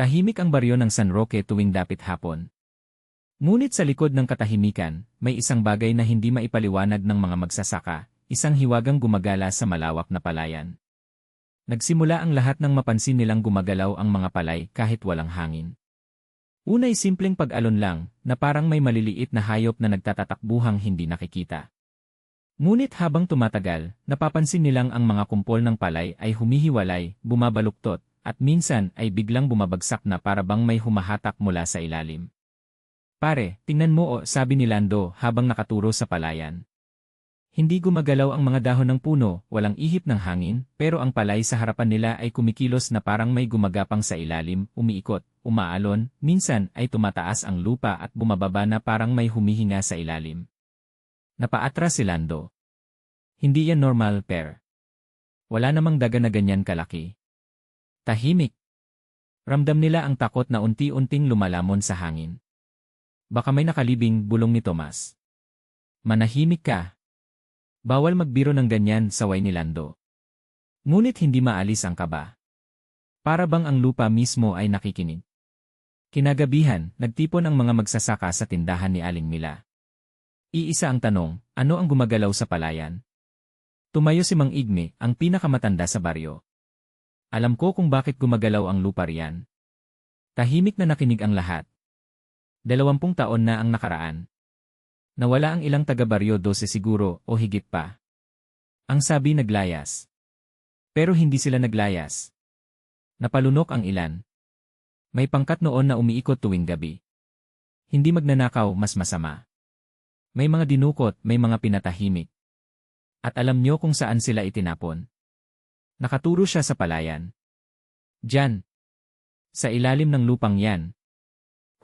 Tahimik ang baryo ng San Roque tuwing dapit hapon. Ngunit sa likod ng katahimikan, may isang bagay na hindi maipaliwanag ng mga magsasaka, isang hiwagang gumagala sa malawak na palayan. Nagsimula ang lahat nang mapansin nilang gumagalaw ang mga palay kahit walang hangin. Unay simpleng pag-alon lang, na parang may maliliit na hayop na nagtatatakbuhang hindi nakikita. Ngunit habang tumatagal, napapansin nilang ang mga kumpol ng palay ay humihiwalay, bumabaluktot, at minsan ay biglang bumabagsak na para bang may humahatak mula sa ilalim. Pare, tingnan mo sabi ni Lando habang nakaturo sa palayan. Hindi gumagalaw ang mga dahon ng puno, walang ihip ng hangin, pero ang palay sa harapan nila ay kumikilos na parang may gumagapang sa ilalim, umiikot, umaalon, minsan ay tumataas ang lupa at bumababa na parang may humihinga sa ilalim. Napaatras si Lando. Hindi yan normal, per. Wala namang daga na ganyan kalaki. Tahimik. Ramdam nila ang takot na unti-unting lumalamon sa hangin. Baka may nakalibing, bulong ni Tomas. Manahimik ka. Bawal magbiro ng ganyan, saway ni Lando. Ngunit hindi maalis ang kaba. Para bang ang lupa mismo ay nakikinig. Kinagabihan, nagtipon ang mga magsasaka sa tindahan ni Aling Mila. Iisa ang tanong, ano ang gumagalaw sa palayan? Tumayo si Mang Igme, ang pinakamatanda sa baryo. Alam ko kung bakit gumagalaw ang lupa riyan. Tahimik na nakinig ang lahat. 20 taon na ang nakaraan. Nawala ang ilang taga-baryo 12 siguro o higit pa. Ang sabi naglayas. Pero hindi sila naglayas. Napalunok ang ilan. May pangkat noon na umiikot tuwing gabi. Hindi magnanakaw, mas masama. May mga dinukot, may mga pinatahimik. At alam nyo kung saan sila itinapon. Nakaturo siya sa palayan. Diyan. Sa ilalim ng lupang yan.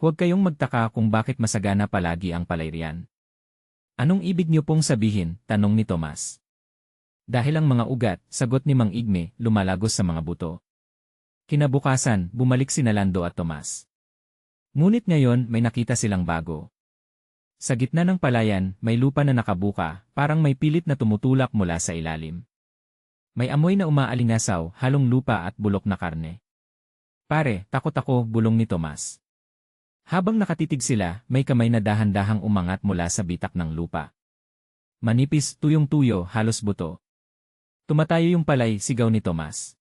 Huwag kayong magtaka kung bakit masagana palagi ang palay riyan. Anong ibig niyo pong sabihin? Tanong ni Tomas. Dahil ang mga ugat, sagot ni Mang Igme, lumalagos sa mga buto. Kinabukasan, bumalik sina Lando at Tomas. Ngunit ngayon may nakita silang bago. Sa gitna ng palayan, may lupa na nakabuka, parang may pilit na tumutulak mula sa ilalim. May amoy na umaalingasaw, halong lupa at bulok na karne. Pare, takot ako, bulong ni Tomas. Habang nakatitig sila, may kamay na dahan-dahang umangat mula sa bitak ng lupa. Manipis, tuyong-tuyo, halos buto. Tumatayo yung palay, sigaw ni Tomas.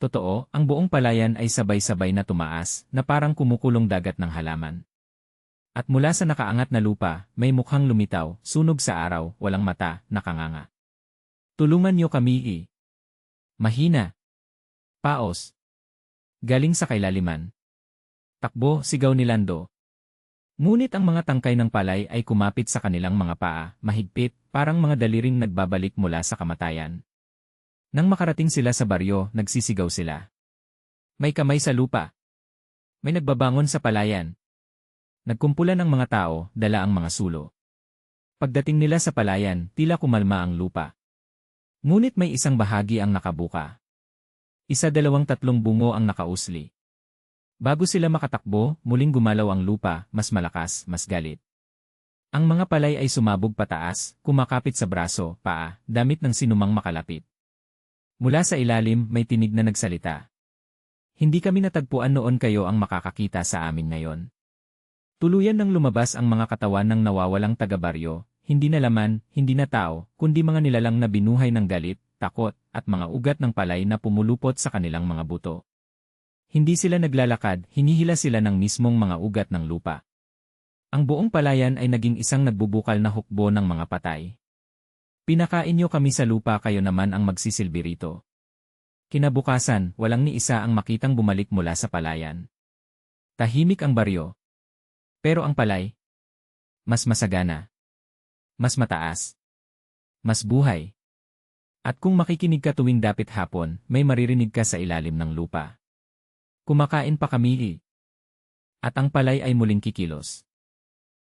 Totoo, ang buong palayan ay sabay-sabay na tumaas, na parang kumukulong dagat ng halaman. At mula sa nakaangat na lupa, may mukhang lumitaw, sunog sa araw, walang mata, nakanganga. Tulungan niyo kami Mahina. Paos. Galing sa kailaliman. Takbo, sigaw ni Lando. Ngunit ang mga tangkay ng palay ay kumapit sa kanilang mga paa, mahigpit, parang mga daliring nagbabalik mula sa kamatayan. Nang makarating sila sa baryo, nagsisigaw sila. May kamay sa lupa. May nagbabangon sa palayan. Nagkumpulan ang mga tao, dala ang mga sulo. Pagdating nila sa palayan, tila kumalma ang lupa. Ngunit may isang bahagi ang nakabuka. 1-2 bungo ang nakausli. Bago sila makatakbo, muling gumalaw ang lupa, mas malakas, mas galit. Ang mga palay ay sumabog pataas, kumakapit sa braso, paa, damit ng sinumang makalapit. Mula sa ilalim, may tinig na nagsalita. Hindi kami natagpuan noon, kayo ang makakakita sa amin ngayon. Tuluyan nang lumabas ang mga katawan ng nawawalang taga-baryo, hindi na laman, hindi na tao, kundi mga nilalang na binuhay ng galit, takot, at mga ugat ng palay na pumulupot sa kanilang mga buto. Hindi sila naglalakad, hinihila sila ng mismong mga ugat ng lupa. Ang buong palayan ay naging isang nagbubukal na hukbo ng mga patay. Pinakain niyo kami sa lupa, kayo naman ang magsisilbi rito. Kinabukasan, walang ni isa ang makitang bumalik mula sa palayan. Tahimik ang baryo. Pero ang palay, mas masagana. Mas mataas. Mas buhay. At kung makikinig ka tuwing dapit hapon, may maririnig ka sa ilalim ng lupa. Kumakain pa kami. At ang palay ay muling kikilos.